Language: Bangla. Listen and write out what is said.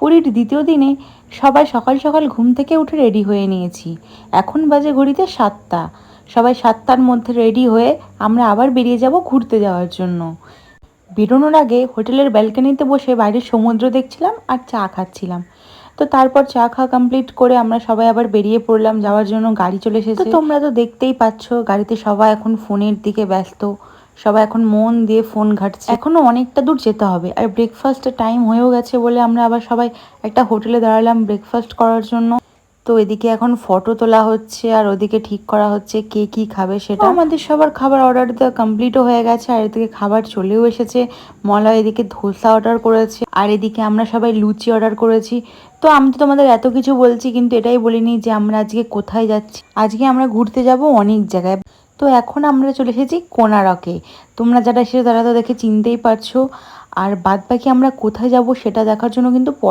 পুরীর দ্বিতীয় দিনে সবাই সকাল সকাল ঘুম থেকে উঠে রেডি হয়ে নিয়েছি। এখন বাজে ঘড়িতে 7টা। সবাই 7টার মধ্যে রেডি হয়ে আমরা আবার বেরিয়ে যাব ঘুরতে যাওয়ার জন্য। বেরোনোর আগে হোটেলের ব্যালকনিতে বসে বাইরের সমুদ্র দেখছিলাম আর চা খাচ্ছিলাম। তো তারপর চা খাওয়া কমপ্লিট করে আমরা সবাই আবার বেরিয়ে পড়লাম যাওয়ার জন্য। গাড়ি চলে এসেছে। তো তোমরা তো দেখতেই পাচ্ছ গাড়িতে সবাই এখন ফোনের দিকে ব্যস্ত। সবাই এখন মন দিয়ে ফোন ঘাঁটছে। এখনো অনেকটা দূর যেতে হবে আর ব্রেকফাস্টের টাইম হয়েও গেছে বলে আমরা আবার সবাই একটা হোটেলে দাঁড়ালাম ব্রেকফাস্ট করার জন্য। তো এদিকে এখন ফটো তোলা হচ্ছে আর ওদিকে ঠিক করা হচ্ছে কে কি খাবে সেটা। আমাদের সবার খাবার অর্ডার দেওয়া কমপ্লিটও হয়ে গেছে আর এদিকে খাবার চলেও এসেছে। মলয় এদিকে ধোসা অর্ডার করেছে আর এদিকে আমরা সবাই লুচি অর্ডার করেছি। তো আমি তো তোমাদের এত কিছু বলছি কিন্তু এটাই বলিনি যে আমরা আজকে কোথায় যাচ্ছি। আজকে আমরা ঘুরতে যাব অনেক জায়গায়। তো এখন আমরা চলে এসেছি কোণারকে। তোমরা যারা এসেছো তারা তো দেখে চিনতেই পারছো। আর বাদ বাকি আমরা কোথায় যাব সেটা দেখার জন্য কিন্তু